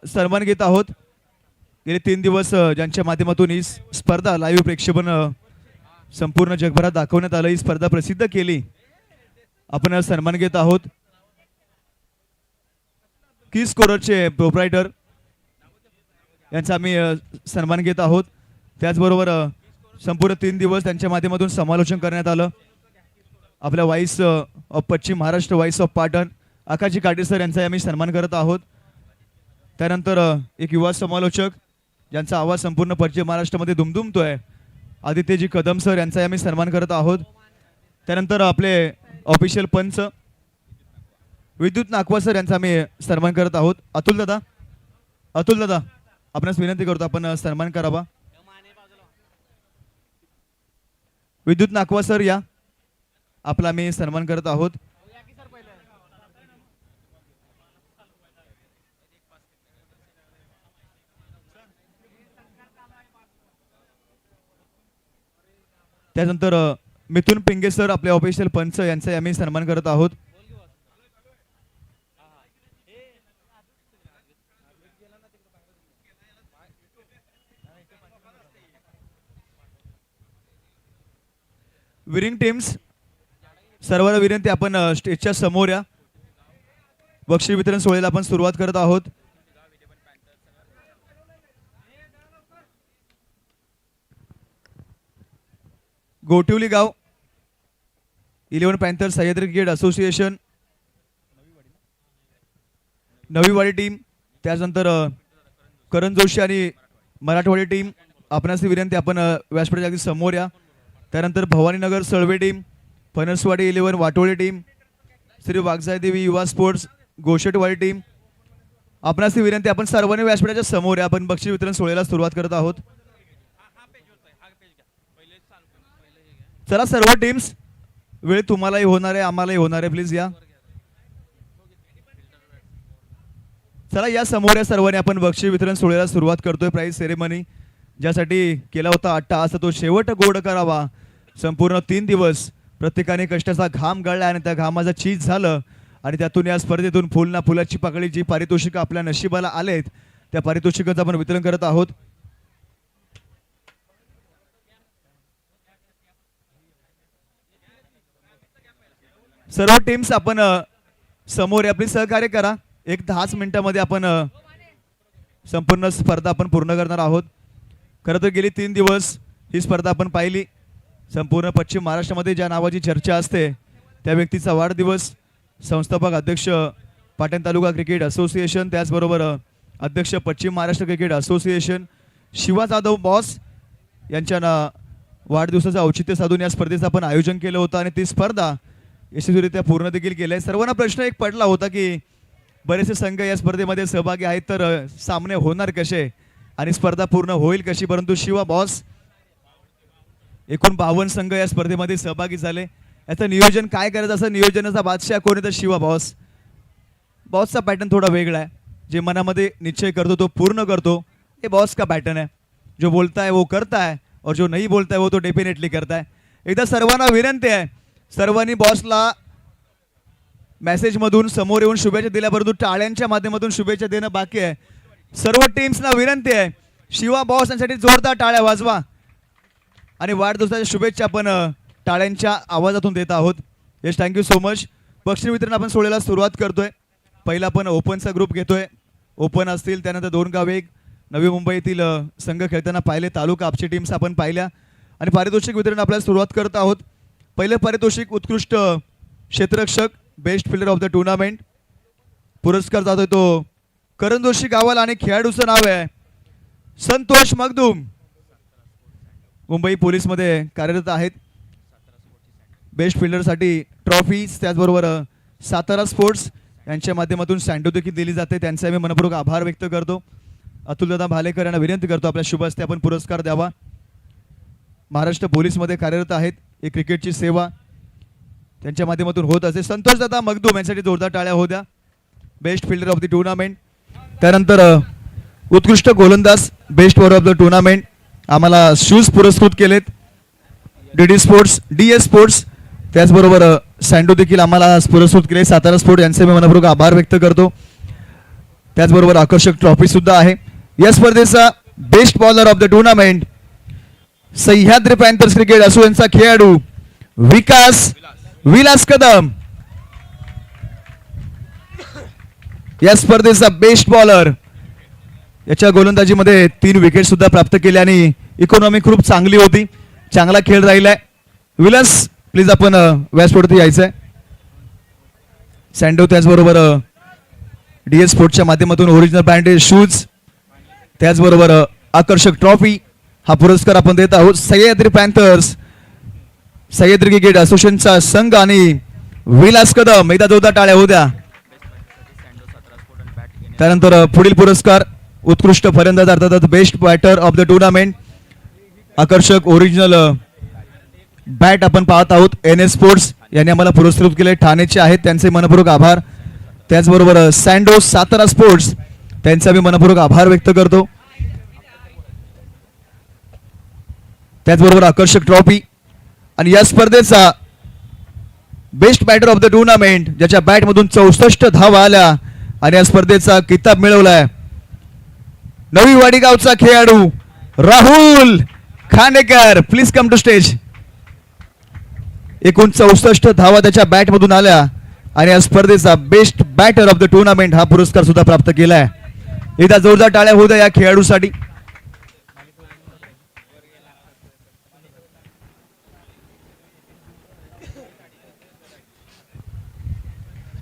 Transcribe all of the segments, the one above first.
सन्मान घेत आहोत. गेले 3 दिवस ज्यांच्या माध्यमातून ही स्पर्धा लाईव्ह प्रेक्षेपण संपूर्ण जगभरात दाखवण्यात आलं, ही स्पर्धा प्रसिद्ध केली. आपण सन्मान घेत आहोत की स्कोररचे प्रोप्रायटर यांचा आम्ही सन्मान घेत आहोत. त्याचबरोबर संपूर्ण 3 दिवस त्यांच्या माध्यमातून समालोचन करण्यात आलं. आपल्या व्हाईस ऑफ पश्चिम महाराष्ट्र, व्हाईस ऑफ पाटण आकाशी काटे सर यांचा आम्ही सन्मान करत आहोत. त्यानंतर एक युवा समालोचक ज्यांचा आवाज संपूर्ण पश्चिम महाराष्ट्रामध्ये दुमदुमतोय, आदित्यजी कदम सर यांचा आम्ही सन्मान करत आहोत. त्यानंतर आपले ऑफिशियल पंच विद्युत नाकवा सर यांचा आम्ही सन्मान करत आहोत. अतुल दादा आपणास विनंती करतो आपण सन्मान करावा. विद्युत नाकवा सर या, आपला आम्ही सन्मान करत आहोत. त्यानंतर मिथुन पिंगे सर आपले ऑफिशियल पंच यांचा आम्ही सन्मान करत आहोत. विरिंग टीम्स सर्वांना विनंती आपण स्टेजच्या समोर या. बक्षीस वितरण सोहळ्याला आपण सुरुवात करत आहोत. गोटिवली गाव 11 panther Sahyadri cricket association Naviwadi team, त्यानंतर करण जोशी आणि मराठवाडी टीम आपणास विनंती आपण व्यासपीठाच्या अगदी समोर या. त्यानंतर भवानीनगर सळवे टीम, फणसवाडी 11 वाटोळी टीम, श्री वाघजाईदेवी युवा स्पोर्ट्स गोशेटवाडी टीम आपणास विनंती आपण सर्वांनी व्यासपीठाच्या समोर या. आपण बक्षीस वितरण सोहळ्याला सुरुवात करत आहोत. चला सर्व टीम्स, वेळ तुम्हालाही होणार आहे, आम्हालाही होणार आहे, प्लीज या. चला या समोर या सर्वांनी. आपण बक्षीस वितरण सोहळ्याला सुरुवात करतोय. प्राइज सेरेमनी ज्यासाठी केला होता अट्टा तो शेवट गोड करावा. संपूर्ण 3 दिवस प्रत्येकाने कष्टाचा घाम गाळला आणि त्या घामाचा चीज झालं आणि त्यातून या स्पर्धेतून फुल ना फुलाची पाकळी जी पारितोषिक आपल्या नशिबाला आलेत त्या पारितोषिकाचं आपण वितरण करत आहोत. सर्व टीम्स आपण समोर आपली सहकार्य करा. एक 10 मिनिटांमध्ये आपण संपूर्ण स्पर्धा आपण पूर्ण करणार आहोत. खरं तर गेली 3 दिवस ही स्पर्धा आपण पाहिली. संपूर्ण पश्चिम महाराष्ट्रामध्ये ज्या नावाची चर्चा असते त्या व्यक्तीचा वाढदिवस. संस्थापक अध्यक्ष पाटण तालुका क्रिकेट असोसिएशन, त्याचबरोबर अध्यक्ष पश्चिम Maharashtra cricket association Shiva Jadhav boss यांच्या वाढदिवसाचं औचित्य साधून या स्पर्धेचं आपण आयोजन केलं होतं आणि ती स्पर्धा यशस्वीरित्या पूर्ण देखील केलं आहे. सर्वांना प्रश्न एक पडला होता की बरेचसे संघ या स्पर्धेमध्ये सहभागी आहेत, तर सामने होणार कसे आणि स्पर्धा पूर्ण होईल कशी. परंतु शिवा बॉस एकूण 52 संघ या स्पर्धेमध्ये सहभागी झाले. याचं नियोजन काय करायचं, असं नियोजनाचा बादशाह कोणी तर शिवा बॉस. बॉसचा पॅटर्न थोडा वेगळा आहे. जे मनामध्ये निश्चय करतो तो पूर्ण करतो, हे बॉस का पॅटर्न है. जो बोलता है वो करता है और जो नहीं बोलता है वो तो डेफिनेटली करता है. एकदा सर्वांना विनंती आहे, सर्वांनी बॉसला मेसेज मधून समोर येऊन शुभेच्छा दिल्या, परंतु टाळ्यांच्या माध्यमातून शुभेच्छा देणं बाकी आहे. सर्व टीम्सना विनंती आहे, शिवा बॉस यांसाठी जोरदार टाळ्या वाजवा आणि वाढदिवसाच्या शुभेच्छा आपण टाळ्यांच्या आवाजातून देत आहोत. Yes, thank you so much. बक्षीस वितरण आपण सोहळ्याला सुरुवात करतोय. पहिला आपण ओपनचा ग्रुप घेतोय. ओपन असतील, त्यानंतर 2 गाव 1 नवी मुंबईतील संघ खेळताना पाहिले, तालुका आपची टीम्स आपण पाहिल्या आणि पारितोषिक वितरण आपल्याला सुरुवात करत आहोत. पहिलं पारितोषिक उत्कृष्ट क्षेत्ररक्षक, best fielder of the tournament. पुरस्कार जातोय तो करण जोशी गावाला आणि खेळाडूचं नाव आहे संतोष मगदूम, मुंबई पोलीसमध्ये कार्यरत आहेत. बेस्ट फिल्डरसाठी ट्रॉफीज, त्याचबरोबर सातारा स्पोर्ट्स यांच्या माध्यमातून सँडो देखील दिली जाते. त्यांचे आम्ही मनपूर्वक आभार व्यक्त करतो. अतुलदादा भालेकर यांना विनंती करतो आपल्या शुभ हस्ते आपण पुरस्कार द्यावा. महाराष्ट्र पोलीसमध्ये कार्यरत आहेत. एक क्रिकेटची सेवा त्यांच्या माध्यमातून होत असे. संतोषदादा मगदूम यांसाठी जोरदार टाळ्या होऊ द्या. Best fielder of the tournament. त्यानंतर उत्कृष्ट गोलंदाज, best bowler of the tournament. आम्हाला शूज पुरस्कृत केलेत डीडी स्पोर्ट्स, डीएस स्पोर्ट्स, त्याचबरोबर सँडो देखील आम्हाला पुरस्कृत केले. सातारा स्पोर्ट यांचे मी मनपूर्वक आभार व्यक्त करतो. त्याचबरोबर आकर्षक ट्रॉफी सुद्धा आहे. या स्पर्धेचा best bowler of the tournament Sahyadri panthers cricket असोसिएशनचा खेळाडू विलास कदम. या स्पर्धेचा बेस्ट बॉलर, याच्या गोलंदाजीमध्ये 3 विकेट सुद्धा प्राप्त केल्या आणि इकॉनॉमी खूप चांगली होती. चांगला खेळ राहिलाय. विलास प्लीज आपण व्यासपीठावरती यायचंय. सँडो त्याचबरोबर DS स्पोर्ट्सच्या माध्यमातून ओरिजिनल ब्रँडेड शूज, त्याचबरोबर आकर्षक ट्रॉफी हा पुरस्कार आपण देत आहोत. सह्याद्री पॅन्थर्स सह्याद्री क्रिकेट असोसिएशनचा संघ आणि विलास कदम, एकदा जोरदार टाळ्या होऊ द्या. त्यानंतर पुढील पुरस्कार उत्कृष्ट फलंदाज अर्थात best batter of the tournament आकर्षक ओरिजिनल बॅट आपण पाहत आहोत. NS स्पोर्ट्स यांनी आम्हाला पुरस्कृत केले, ठाणेचे आहेत, त्यांचे मनपूर्वक आभार. त्याचबरोबर सँडो सातारा स्पोर्ट्स, त्यांचा मी मनपूर्वक आभार व्यक्त करतो. त्याचबरोबर आकर्षक ट्रॉफी आणि या स्पर्धेचा best batter of the tournament ज्याच्या बॅटमधून 64 धावा आल्या आणि या स्पर्धेचा किताब मिळवलाय नवी वाडीगावचा खेळाडू Rahul Khandekar. Please come to stage. एकूण 64 धावा त्याच्या बॅटमधून आल्या आणि या स्पर्धेचा best batter of the tournament हा पुरस्कार सुद्धा प्राप्त केलाय. एकदा जोरदार टाळ्या होऊ द्या या खेळाडूसाठी.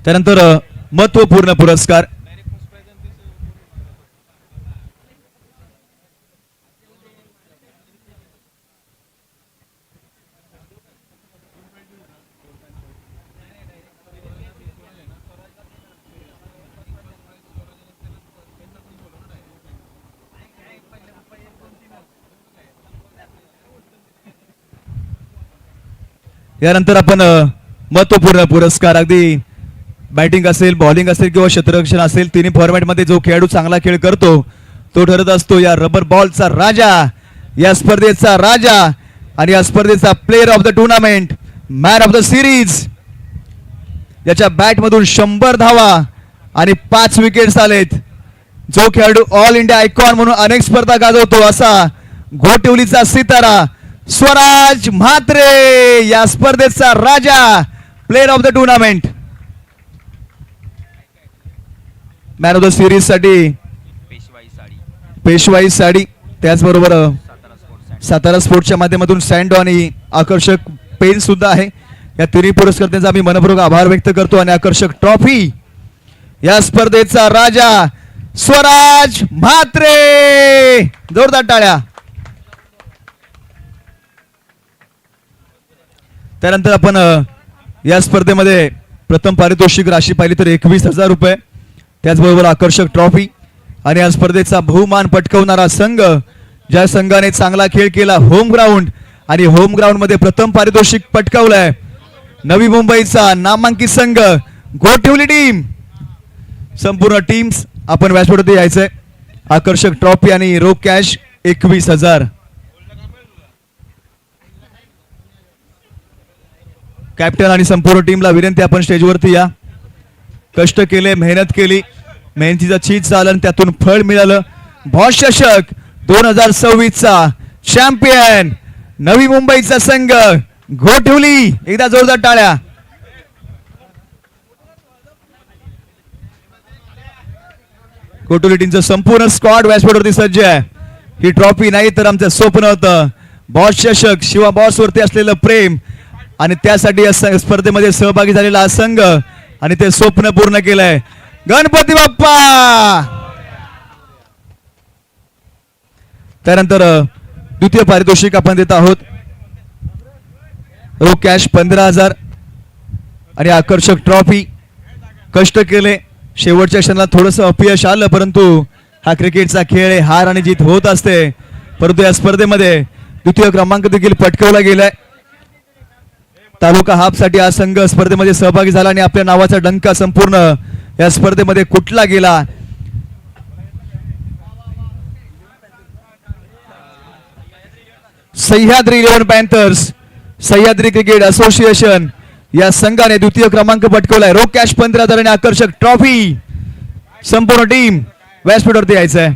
त्यानंतर महत्वपूर्ण पुरस्कार यानंतर आपण महत्वपूर्ण पुरस्कार अगदी बॅटिंग असेल, बॉलिंग असेल किंवा क्षेत्ररक्षण असेल, तिन्ही फॉर्मॅटमध्ये जो खेळाडू चांगला खेळ करतो तो ठरत असतो या रबर बॉलचा राजा, या स्पर्धेचा राजा आणि या स्पर्धेचा player of the tournament, man of the series. याच्या बॅटमधून 100 धावा आणि 5 विकेट्स आलेत. जो खेळाडू ऑल इंडिया आयकॉन म्हणून अनेक स्पर्धा गाजवतो असा घोटिवलीचा सितारा स्वराज म्हात्रे, या स्पर्धेचा राजा, player of the tournament. Man of the series साठी पेशवाई साडी, त्याचबरोबर सातारा स्पोर्ट्सच्या माध्यमातून सँडो आणि आकर्षक पेन सुद्धा आहे. या तिन्ही पुरस्कर्त्यांचा आम्ही मनपूर्वक आभार व्यक्त करतो. आणि आकर्षक ट्रॉफी, या स्पर्धेचा राजा स्वराज म्हात्रे, जोरदार टाळ्या. त्यानंतर आपण या स्पर्धेमध्ये प्रथम पारितोषिक राशी पाहिली तर 21,000 रुपये, त्याचबरोबर आकर्षक ट्रॉफी आणि या स्पर्धेचा बहुमान पटकावणारा संघ, ज्या संघाने चांगला खेळ केला होम ग्राउंड आणि होम ग्राउंड मध्ये प्रथम पारितोषिक पटकावलंय नवी मुंबईचा नामांकित संघ घोटिवली टीम. संपूर्ण टीम्स आपण व्यासपीठावरती यायचंय. आकर्षक ट्रॉफी आणि रोख कॅश 21,000. कॅप्टन आणि संपूर्ण टीमला विनंती, आपण स्टेजवरती या. कष्ट केले, मेहनत केली, मेहनतीचं चीज झालं आणि त्यातून फळ मिळालं. बॉस चषक 2026चा चॅम्पियन नवी मुंबईचा संघ घोटिवली, एकदा जोरदार टाळ्या. घोटिवली टीमचं संपूर्ण स्क्वॉड व्यासपीठावरती सज्ज आहे. ही ट्रॉफी नाही तर आमचं स्वप्न होतं, बॉस चषक, शिवा बॉस वरती असलेलं प्रेम आणि त्यासाठी या स्पर्धेमध्ये सहभागी झालेला हा संघ आणि ते स्वप्न पूर्ण केलंय. गणपती बाप्पा. त्यानंतर द्वितीय पारितोषिक आपण देत आहोत रोख कॅश 15,000 आणि आकर्षक ट्रॉफी. कष्ट केले, शेवटच्या क्षणाला थोडंसं अपयश आलं, परंतु हा क्रिकेटचा खेळ आहे, हार आणि जीत होत असते. परंतु या स्पर्धेमध्ये द्वितीय क्रमांक देखील पटकावला गेलाय. तालुका हाफ साठी हा संघ स्पर्धेमध्ये सहभागी झाला आणि आपल्या नावाचा डंका संपूर्ण या स्पर्धेमध्ये कुठला गेला. Sahyadri 11 Panthers Sahyadri cricket association या संघाने द्वितीय क्रमांक पटकावलाय. रोख कॅश 15,000 आणि आकर्षक ट्रॉफी. संपूर्ण टीम व्यासपीठावरती यायचंय.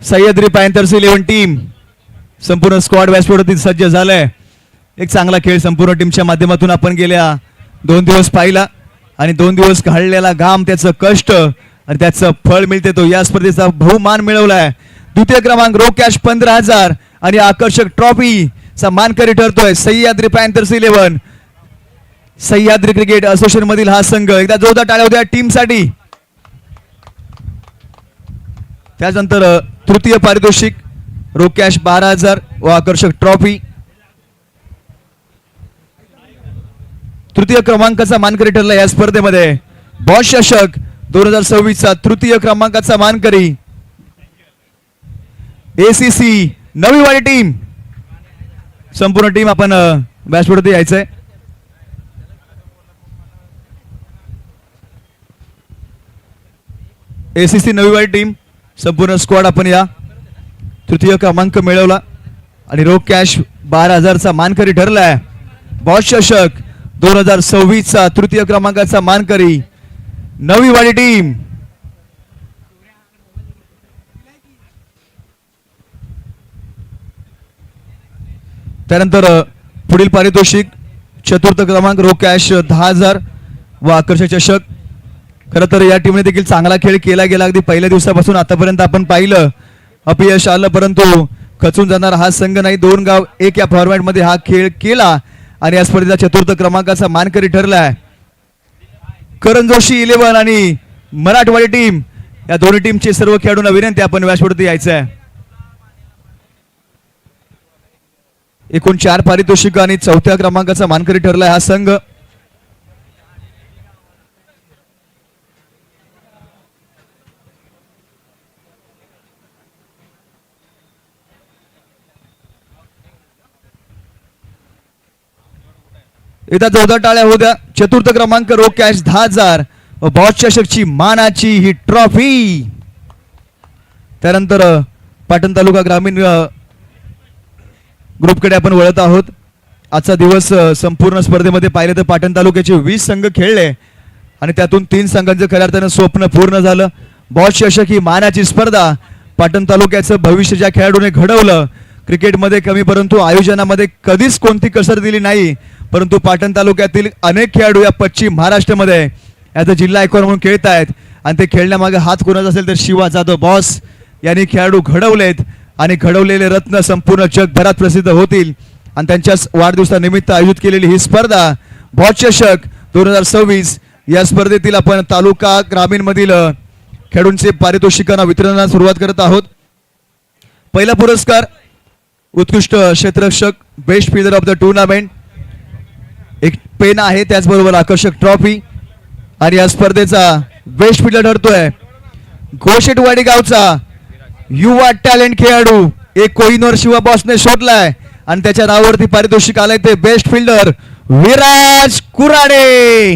सह्याद्री पॅन्थर्स 11 टीम संपूर्ण स्क्वॉड व्यासपीठावरती सज्ज झालाय. एक चांगला खेळ संपूर्ण टीमच्या माध्यमातून आपण गेल्या 2 दिवस पाहिला आणि 2 दिवस घाललेला घाम, त्याचं कष्ट आणि त्याचं फळ मिळते तो या स्पर्धेचा बहुमान मिळवलाय. द्वितीय क्रमांक रो कॅश 15,000 आणि आकर्षक ट्रॉफीचा मानकरी ठरतोय Sahyadri panthers 11. Sahyadri cricket association मधील हा संघ. एकदा जोरदार टाळ्या होत्या टीमसाठी. त्यानंतर तृतीय पारितोषिक रो कॅश 12,000 व आकर्षक ट्रॉफी. तृतीय क्रमांकाचा मानकरी ठरला या स्पर्धेमध्ये. बॉस चषक 2026 चा तृतीय क्रमांकाचा मानकरी ACC नवीवाडी टीम. संपूर्ण टीम आपण व्यासपीठावरती यायचंय. ACC नवीवाडी टीम संपूर्ण स्क्वॉड आपण या. तृतीय क्रमांक मिळवला आणि रोख कॅश 12,000चा मानकरी ठरलाय. बॉस चषक 2026 चा तृतीय क्रमांकाचा मानकरी नवीवाडी टीम. त्यानंतर पुढील पारितोषिक चतुर्थ क्रमांक रोख कॅश 10,000 व आकर्षक चषक. खरं तर या टीमने देखील चांगला खेळ केला गेला. अगदी पहिल्या दिवसापासून आतापर्यंत आपण पाहिलं अपयश आलं, परंतु खचून जाणार हा संघ नाही. 2 गाव 1 या फॉर्मॅट मध्ये हा खेळ केला आणि या स्पर्धेचा चतुर्थ क्रमांकाचा मानकरी ठरलाय. करण जोशी 11 आणि मराठवाडी टीम या दोन्ही टीमचे सर्व खेळाडूंना विनंती आपण व्यासपीठावरती यायचंय. एकूण 4 पारितोषिक आणि चौथ्या क्रमांकाचा मानकरी ठरलाय हा संघ. एकदा जोरदार टाळ्या होऊ द्या. चतुर्थ क्रमांक रोख कॅश 10,000 व बॉस चषकची मानाची ही ट्रॉफी. त्यानंतर पाटण तालुका ग्रामीण ग्रुपकडे आपण वळत आहोत. आजचा दिवस संपूर्ण स्पर्धेमध्ये पाहिले तर पाटण तालुक्याचे 20 संघ खेळले आणि त्यातून 3 संघांचं खऱ्या अर्थानं स्वप्न पूर्ण झालं. बॉस चषक ही मानाची स्पर्धा पाटण तालुक्याचं भविष्य ज्या खेळाडूने घडवलं. क्रिकेटमध्ये कमी परंतु आयोजनामध्ये कधीच कोणती कसर दिली नाही. परंतु पाटण तालुक्यातील अनेक खेळाडू या पश्चिम महाराष्ट्रामध्ये ॲज अ जिल्हा आयकॉन म्हणून खेळत आहेत आणि ते खेळण्यामागे हात कोणाचा असेल तर शिवा जाधव बॉस यांनी खेळाडू घडवलेत आणि घडवलेले रत्न संपूर्ण जगभरात प्रसिद्ध होतील. आणि त्यांच्याच वाढदिवसानिमित्त आयोजित केलेली ही स्पर्धा बॉस चषक 2026 या स्पर्धेतील आपण तालुका ग्रामीण मधील खेळाडूंचे पारितोषिकांना वितरणाला सुरुवात करत आहोत. पहिला पुरस्कार उत्कृष्ट क्षेत्ररक्षक best fielder of the tournament. एक पेन आहे, त्याचबरोबर आकर्षक ट्रॉफी आणि या स्पर्धेचा बेस्ट फिल्डर ठरतोय घोषेटवाडी गावचा युवा टॅलेंट खेळाडू. एक कोहिनूर शिवा बॉसने शोधलाय आणि त्याच्या नावावरती पारितोषिक आलंय ते बेस्ट फिल्डर विराज कुराडे.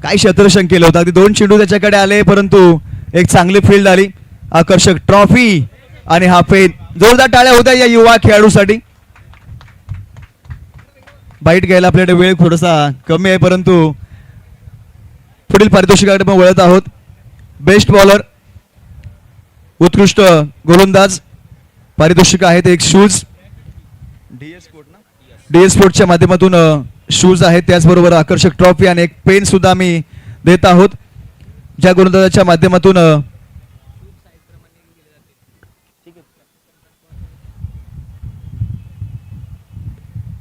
काय क्षेत्ररक्षण केलं होतं. अगदी 2 चेंडू त्याच्याकडे आले परंतु एक चांगली फील्ड आली. आकर्षक ट्रॉफी आणि हा पेन. जोरदार टाळ्या होत्या या युवा खेळाडूसाठी. बाईट घ्यायला आपल्याकडे वेळ थोडासा कमी आहे परंतु पुढील पारितोषिकाकडे पण वळत आहोत. बेस्ट बॉलर उत्कृष्ट गोलंदाज पारितोषिक आहेत. एक शूज DS स्पोर्टच्या माध्यमातून शूज आहेत, त्याचबरोबर आकर्षक ट्रॉफी आणि एक पेन सुद्धा आम्ही देत आहोत. ज्या गोलंदाजाच्या माध्यमातून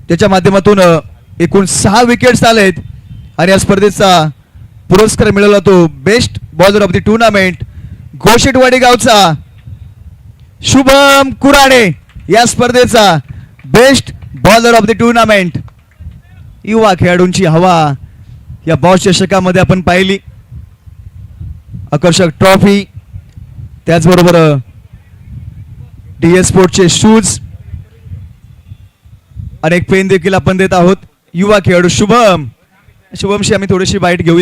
त्याच्या माध्यमातून एकूण 6 विकेट्स आलेत आणि या स्पर्धेचा पुरस्कार मिळवला तो best bowler of the tournament Ghoshetwadi गावचा शुभम कुराडे. या स्पर्धेचा best bowler of the tournament. युवा खेळाडूंची हवा या बॉस चषकामध्ये आपण पाहिली. आकर्षक ट्रॉफी त्याचबरोबर DS स्पोर्टचे शूज अनेक पेन देखील आपण देत आहोत. युवा खेळाडू शुभमशी आम्ही थोडीशी बाईट घेऊ.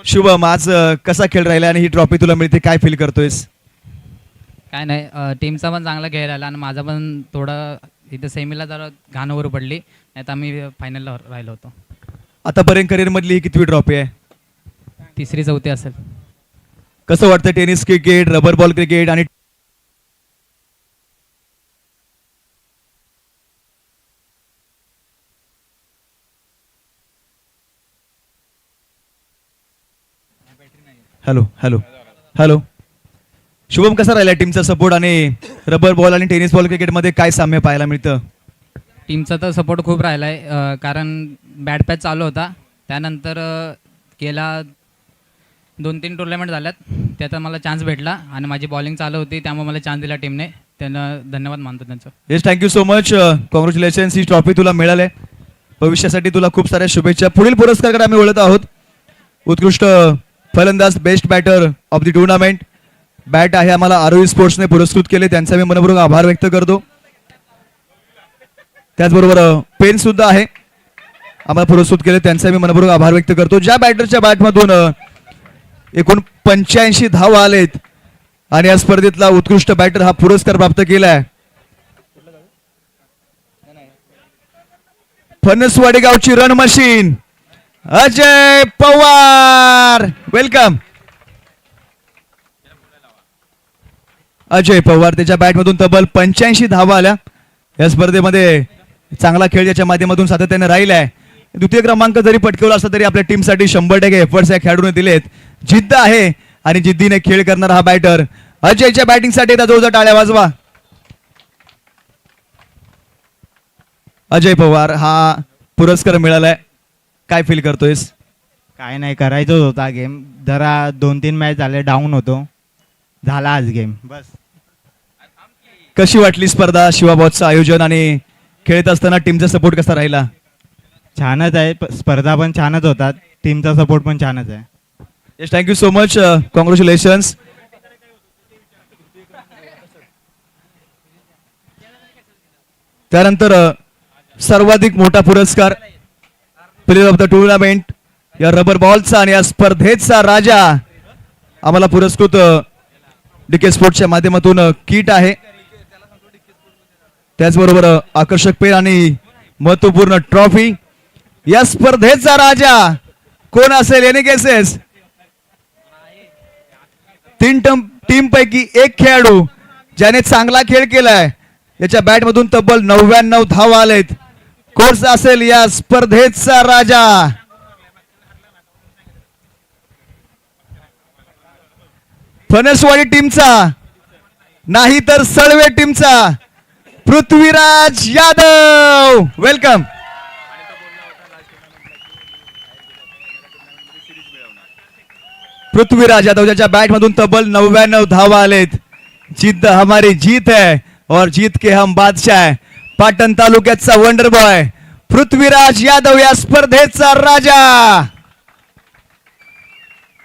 शुभम आज कसा खेळ राहिला आणि ही ट्रॉफी तुला मिळते, काय फील करतोयस? काय नाही, टीमचा पण चांगला खेळ राहिला आणि माझा पण थोडं इथं सेमीला जरा घाणावर पडली, नाही तर आम्ही फायनलला राहिलो होतो. आतापर्यंत करिअर मधली ही कितवी ट्रॉफी आहे? तिसरी चौथी असेल. कसं वाटतं tennis cricket, rubber ball cricket आणि हॅलो हॅलो हॅलो शुभम, कसा राहिला टीमचा सपोर्ट आणि रबर बॉल आणि टेनिस बॉल क्रिकेटमध्ये काय साम्य पाहायला मिळतं? टीमचा तर सपोर्ट खूप राहिला आहे, कारण बॅट पॅच चालू होता. त्यानंतर गेला 2-3 टुर्नामेंट झाल्यात, त्यात मला चान्स भेटला आणि माझी बॉलिंग चालू होती, त्यामुळे मला चान्स दिला टीमने. त्यांना धन्यवाद मानतो त्यांचं. Yes, thank you so much, congratulations. ही ट्रॉफी तुला मिळाली, भविष्यासाठी तुला खूप साऱ्या शुभेच्छा. पुढील पुरस्काराकडे आम्ही वळत आहोत. उत्कृष्ट फलंदाज, best batter of the tournament bat आहे आम्हाला आरोही स्पोर्ट्सने पुरस्कृत केले, त्यांचा मी मनपूर्वक आभार व्यक्त करतो. त्याचबरोबर पेन सुद्धा आहे आम्हाला पुरस्कृत केले, त्यांचा मी मनपूर्वक आभार व्यक्त करतो. ज्या बॅटरच्या बॅटमधून एकूण 85 धावा आलेत आणि या स्पर्धेतला उत्कृष्ट बॅटर हा पुरस्कार प्राप्त केलाय. फणसवाडी गावची run machine Ajay Pawar, welcome. Ajay Pawar, त्याच्या बॅटमधून तब्बल 85 धावा आल्या. या स्पर्धेमध्ये चांगला खेळ त्याच्या माध्यमातून सातत्याने राहिलाय. द्वितीय क्रमांक जरी पटकवला असला तरी आपल्या टीमसाठी 100% एफर्ट्स या खेळाडूने दिलेत. जिद्द आहे आणि जिद्दीने खेळ करणारा हा बॅटर. अजयच्या बॅटिंगसाठी आता जोरदार टाळ्या वाजवा. अजय पवार, हा पुरस्कार मिळालाय, काय फील करतोयस? काय नाही, करायचंच होता गेम. जरा 2-3 मॅच झाले डाऊन होतो, झाला आज गेम बस. कशी वाटली स्पर्धा, शिवाबॉसचं आयोजन आणि खेळत असताना टीमचा सपोर्ट कसा राहिला? छानच आहे, स्पर्धा पण छानच होतात, टीमचा सपोर्ट पण छानच आहे. Yes, thank you so much, congratulations. त्यानंतर सर्वाधिक मोठा पुरस्कार प्लेयर ऑफ द टुर्नामेंट या रबर बॉलचा आणि या स्पर्धेचा राजा आम्हाला पुरस्कृत डीके स्पोर्ट्सच्या माध्यमातून किट आहे. त्याचबरोबर आकर्षक पेन आणि महत्वपूर्ण ट्रॉफी. या स्पर्धेचा राजा कोण असेल, एनी गेसेस? तीन टीम पैकी एक खेळाडू ज्याने चांगला खेळ केलाय, याच्या बॅटमधून तब्बल 99 धावा आलेत. कोण असेल या स्पर्धेचा राजा? फणसवाडी टीमचा नाही तर सळवे टीमचा पृथ्वीराज यादव, वेलकम. पृथ्वीराज यादव ज्याच्या बॅटमधून तब्बल 99 धावा आलेत. जिद्द हमारी जीत है और जीत के हम बादशाह है. पाटण तालुक्याचा वंडर बॉय पृथ्वीराज यादव या स्पर्धेचा राजा.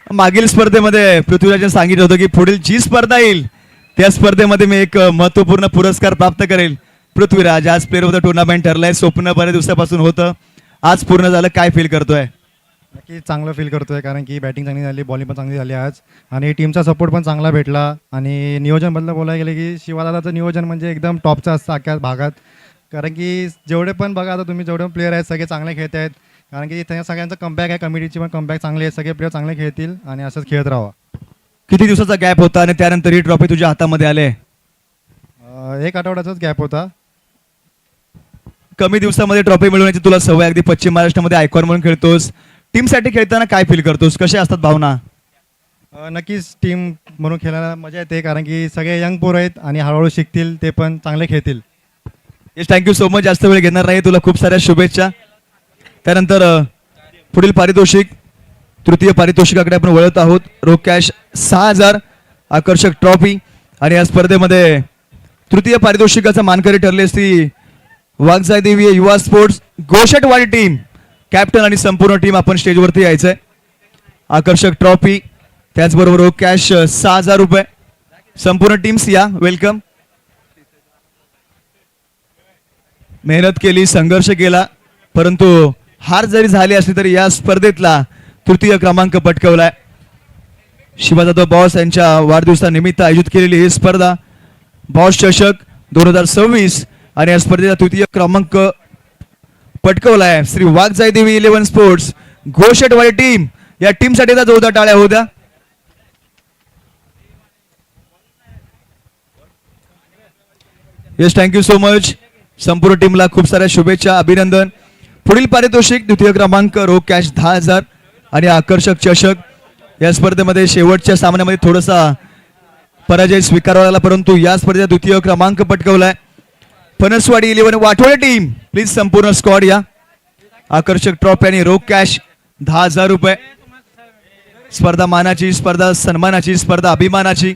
मागील स्पर्धेमध्ये पृथ्वीराजने सांगितलं होतं की पुढील जी स्पर्धा येईल त्या स्पर्धेमध्ये मी एक महत्वपूर्ण पुरस्कार प्राप्त करेल. पृथ्वीराज, आज प्लेअर ऑफ द टुर्नामेंट ठरलाय, स्वप्न बऱ्याच दिवसापासून होतं, आज पूर्ण झालं, काय फील करतोय? नक्की चांगलं फील करतोय, कारण की बॅटिंग चांगली झाली, बॉलिंग पण चांगली झाली आज, आणि टीमचा सपोर्ट पण चांगला भेटला. आणि नियोजनबद्दल बोलायला गेले की शिवादादाचं नियोजन म्हणजे एकदम टॉपचं असतं अख्ख्या भागात. कारण की जेवढे पण बघा आता तुम्ही, जेवढे प्लेयर आहेत सगळे चांगले खेळत आहेत, कारण की त्या सगळ्यांचं कमबॅक आहे, कमिटीची पण कमबॅक चांगली आहे, सगळे प्लेयर चांगले खेळतील आणि असंच खेळत राहावं. किती दिवसाचा गॅप होता आणि त्यानंतर ही ट्रॉफी तुझ्या हातामध्ये आले? 1 आठवड्याचाच गॅप होता. कमी दिवसामध्ये ट्रॉफी मिळवण्याची तुला सवय, अगदी पश्चिम महाराष्ट्रामध्ये आयकॉन म्हणून खेळतोस. टीमसाठी खेळताना काय फील करतोस, कशा असतात भावना? नक्कीच टीम म्हणून खेळायला मजा येते, कारण की सगळे यंग पोर आहेत आणि हळूहळू शिकतील, ते पण चांगले खेळतील. Yes, thank you so much. जास्त वेळ घेणार नाही, तुला खूप साऱ्या शुभेच्छा. त्यानंतर पुढील पारितोषिक, तृतीय पारितोषिकाकडे आपण वळत आहोत. रोख कॅश 6000, आकर्षक ट्रॉफी, आणि या स्पर्धेमध्ये तृतीय पारितोषिकाचा मानकरी ठरले असती वाघजाई देवी युवा स्पोर्ट्स गोशटवाडी टीम. कॅप्टन आणि संपूर्ण टीम आपण स्टेजवरती यायचंय. आकर्षक ट्रॉफी, त्याचबरोबर रोख कॅश 6000 रुपये. संपूर्ण टीम्स या, वेलकम. मेहनत केली, संघर्ष केला, परंतु हार जरी झाली असली तरी या स्पर्धेतला तृतीय क्रमांक पटकवलाय. शिवा जाधव बॉस यांच्या वाढदिवसानिमित्त आयोजित केलेली ही स्पर्धा बॉस चषक 2026 आणि या स्पर्धेचा तृतीय क्रमांक पटकवलाय श्री वाघजाई देवी 11 स्पोर्ट्स घोषटवाडी टीम. या टीम साठी जोरदार टाळ्या होऊ द्या. Yes, thank you so much. संपूर्ण टीमला खूप साऱ्या शुभेच्छा, अभिनंदन. पुढील पारितोषिक द्वितीय क्रमांक रोख कॅश 10,000 आणि आकर्षक चषक. या स्पर्धेमध्ये शेवटच्या सामन्यामध्ये थोडासा पराजय स्वीकारावा लागला, परंतु या स्पर्धेचा द्वितीय क्रमांक पटकवलाय फणसवाडी 11 वाठोळे टीम. प्लीज संपूर्ण स्क्वॉड या. आकर्षक ट्रॉफी आणि रोख कॅश 10,000 रुपये. स्पर्धा मानाची, स्पर्धा सन्मानाची, स्पर्धा अभिमानाची,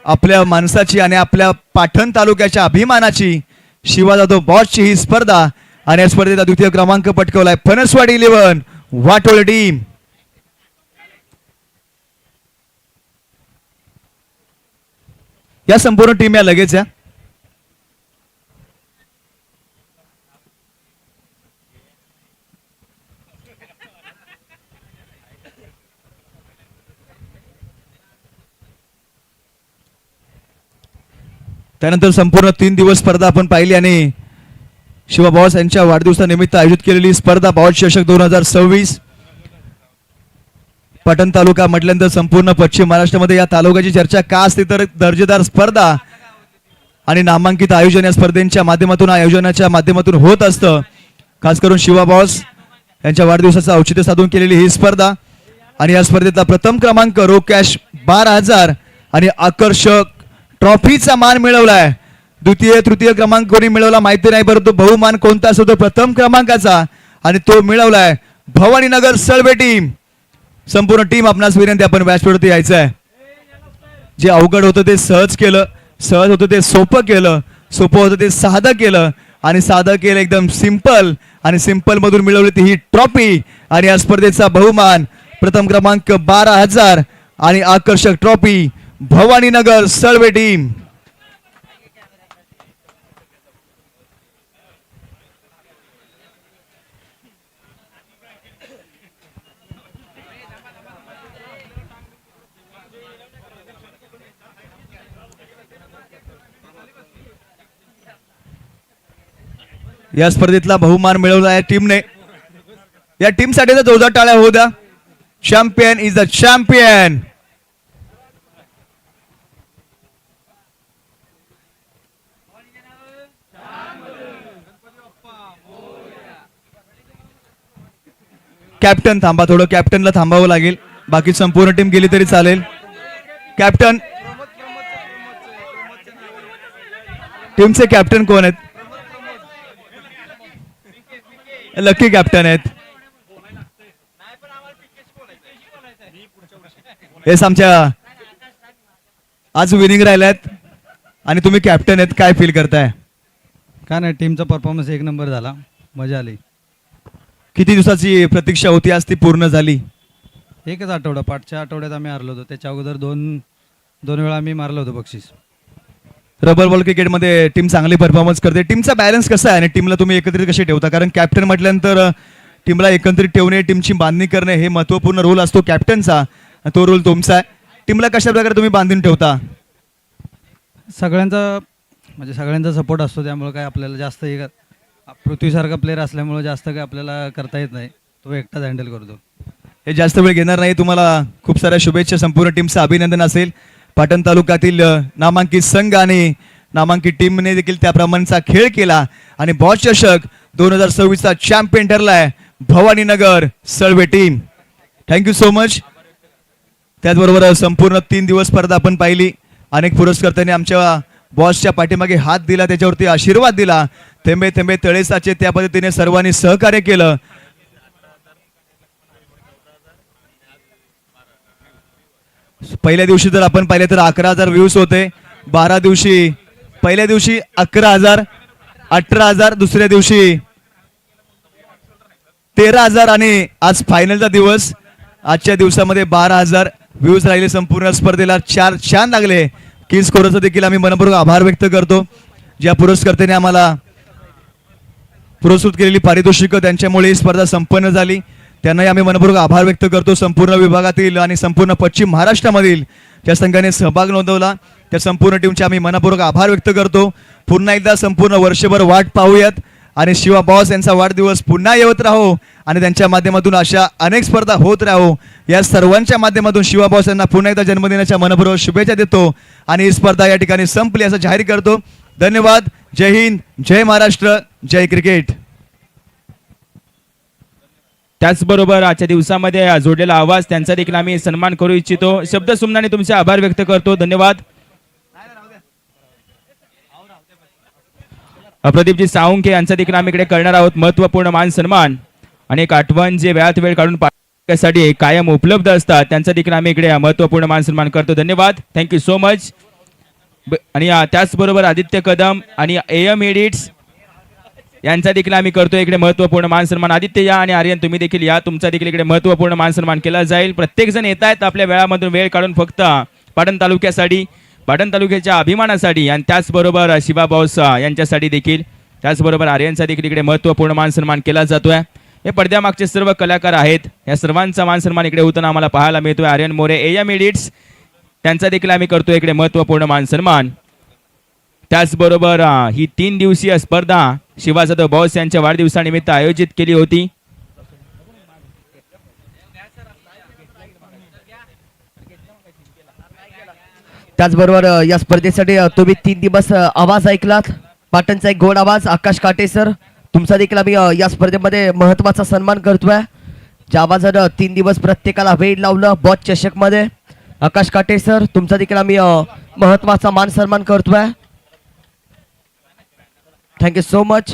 आपल्या माणसाची आणि आपल्या पाटण तालुक्याच्या अभिमानाची शिवा जाधव बॉसची ही स्पर्धा आणि या स्पर्धेचा द्वितीय क्रमांक पटकवलाय फणसवाडी 11 वाटोळे टीम. या संपूर्ण टीम या लगेच या. त्यानंतर संपूर्ण 3 दिवस स्पर्धा आपण पाहिली आणि शिवा बॉस यांच्या वाढदिवसानिमित्त आयोजित केलेली स्पर्धा बॉस चषक 2026. पाटण तालुका म्हटल्यानंतर संपूर्ण पश्चिम महाराष्ट्रामध्ये या तालुक्याची चर्चा का असते तर दर्जेदार स्पर्धा आणि नामांकित आयोजन या स्पर्धेच्या माध्यमातून आयोजनाच्या माध्यमातून होत असतं. खास करून शिवा बॉस यांच्या वाढदिवसाचं औचित्य साधून केलेली ही स्पर्धा आणि या स्पर्धेचा प्रथम क्रमांक रोख कॅश 12,000 आणि आकर्षक ट्रॉफीचा मान मिळवलाय. द्वितीय तृतीय क्रमांक कोणी मिळवला माहिती नाही, परंतु बहुमान कोणता असतो तो प्रथम क्रमांकाचा आणि तो मिळवलाय भवानीनगर सळवे टीम. संपूर्ण टीम आपणास विनंती, आपण व्यासपीठावरती यायचं आहे. जे अवघड होतं ते सहज केलं, सहज होतं ते सोपं केलं, सोपं होतं ते साधं केलं आणि साधं केलं एकदम सिंपल आणि सिंपल मधून मिळवली ती ही ट्रॉफी आणि या स्पर्धेचा बहुमान प्रथम क्रमांक 12,000 आणि आकर्षक ट्रॉफी भवानीनगर सळवे टीम. या स्पर्धेतला बहुमान मिळवला आहे टीमने. या टीम साठी जोरदार टाळ्या होऊ द्या. Champion is the champion. Captain थांबा, थोडं कॅप्टनला थांबावं लागेल, बाकी संपूर्ण टीम गेली तरी चालेल. कॅप्टन, टीमचे कॅप्टन कोण आहेत? लकी कॅप्टन आहेत. हेच आमच्या आज विनिंग राहिल्यात आणि तुम्ही कॅप्टन आहेत, काय फील करताय? काय नाही, टीमचा परफॉर्मन्स एक नंबर झाला, मजा आली. किती दिवसाची प्रतीक्षा होती, आज ती पूर्ण झाली? एकच आठवडा, पाठच्या आठवड्यात आम्ही हारलो होतो, त्याच्या अगोदर दोन वेळा आम्ही मारलो होतो बक्षीस. रबर बॉल क्रिकेटमध्ये टीम चांगली परफॉर्मन्स करते. टीमचा बॅलन्स कसा आहे आणि टीमला तुम्ही एकत्रित कशी ठेवता? कारण कॅप्टन म्हटल्यानंतर टीमला एकत्रित ठेवणे, टीमची बांधणी करणे हे महत्त्वपूर्ण रोल असतो कॅप्टनचा, तो रोल तुमचा आहे. टीमला कशा प्रकारे तुम्ही बांधून ठेवता? सगळ्यांचा सपोर्ट असतो, त्यामुळे काय आपल्याला जास्त पृथ्वीसारखा प्लेअर असल्यामुळे जास्त काय आपल्याला करता येत नाही, तो एकटाच हँडल करतो. हे जास्त वेळ घेणार नाही. तुम्हाला खूप साऱ्या शुभेच्छा, संपूर्ण टीमचं अभिनंदन असेल. पाटण तालुक्यातील नामांकित संघ आणि नामांकित टीमने देखील त्याप्रमाणेचा खेळ केला आणि बॉस चषक 2026चा चॅम्पियन ठरलाय Bhavaninagar Salve team. Thank you so much. त्याचबरोबर संपूर्ण 3 दिवस स्पर्धा आपण पाहिली. अनेक पुरस्कर्त्यांनी आमच्या बॉसच्या पाठीमागे हात दिला, त्याच्यावरती आशीर्वाद दिला. थेंबे थेंबे तळे साचे, त्या पद्धतीने सर्वांनी सहकार्य केलं. पहिल्या दिवशी जर आपण पाहिले तर 11,000 व्ह्यूज होते. 12 दिवशी, पहिल्या दिवशी 11,000, 18,000, दुसऱ्या दिवशी 13,000 आणि आज फायनलचा दिवस. आजच्या दिवसामध्ये 12,000 व्ह्यूज राहिले. संपूर्ण स्पर्धेला 4 छान लागले. किंग्स कोरसचा देखील आम्ही मनपूर्वक आभार व्यक्त करतो. ज्या पुरस्कर्त्याने आम्हाला पुरस्कृत केलेली पारितोषिकं, त्यांच्यामुळे ही स्पर्धा संपन्न झाली. त्यांनाही आम्ही मनपूर्वक आभार व्यक्त करतो. संपूर्ण विभागातील आणि संपूर्ण पश्चिम महाराष्ट्रामधील ज्या संघाने सहभाग नोंदवला त्या संपूर्ण टीमचे आम्ही मनपूर्वक आभार व्यक्त करतो. पुन्हा एकदा संपूर्ण वर्षभर वाट पाहूयात आणि शिवा बॉस यांचा वाढदिवस पुन्हा येत राहो आणि त्यांच्या माध्यमातून अशा अनेक स्पर्धा होत राहो. या सर्वांच्या माध्यमातून शिवा बॉस यांना पुन्हा एकदा जन्मदिनाच्या मनपूर्वक शुभेच्छा देतो आणि ही स्पर्धा या ठिकाणी संपली असं जाहीर करतो. धन्यवाद. जय हिंद, जय महाराष्ट्र, जय क्रिकेट. त्याचबरोबर आजच्या दिवसामध्ये जोडलेला आवाज त्यांचा देखील आम्ही सन्मान करू इच्छितो. शब्द सुमनाने तुमचे आभार व्यक्त करतो. धन्यवाद. प्रदीपजी साळुंखे यांचा देखील आम्ही इकडे करणार आहोत महत्वपूर्ण मान सन्मान आणि एक आठवण जे वेळात वेळ काढून पाहण्यासाठी कायम उपलब्ध असतात त्यांचा देखील आम्ही इकडे महत्वपूर्ण मान सन्मान करतो. धन्यवाद. Thank you so much. आणि त्याचबरोबर आदित्य कदम आणि AM एडिट्स यांचा देखील आम्ही करतो इकडे महत्वपूर्ण मान सन्मान. आदित्य या आणि आर्यन तुम्ही देखील या, तुमचा देखील इकडे महत्वपूर्ण मान सन्मान केला जाईल. प्रत्येक जण येत आहेत आपल्या वेळामधून वेळ काढून फक्त पाटण तालुक्यासाठी, पाटण तालुक्याच्या अभिमानासाठी आणि त्याचबरोबर शिवा बॉस यांच्यासाठी देखील, त्याचबरोबर आर्यनचा देखील इकडे महत्वपूर्ण मान सन्मान केला जातोय. हे पडद्यामागचे सर्व कलाकार आहेत, या सर्वांचा मान सन्मान इकडे होताना आम्हाला पाहायला मिळतोय. आर्यन मोरे AM एडिट्स त्यांचा देखील आम्ही करतो इकडे महत्वपूर्ण मान सन्मान. त्याचबरोबर ही 3 दिवसीय स्पर्धा शिवा जाधव बॉस यांच्या वाढदिवसानिमित्त आयोजित केली होती. त्याचबरोबर या स्पर्धेसाठी तुम्ही 3 दिवस आवाज ऐकलात. पाटणचा एक गोड आवाज आकाश काटे सर, तुमचा देखील आम्ही या स्पर्धेमध्ये महत्त्वाचा सन्मान करतोय. ज्या आवाजानं 3 दिवस प्रत्येकाला वेळ लावलं बॉस चषकमध्ये. आकाश काटे सर, तुमचा देखील आम्ही महत्त्वाचा मान सन्मान करतोय. Thank you so much.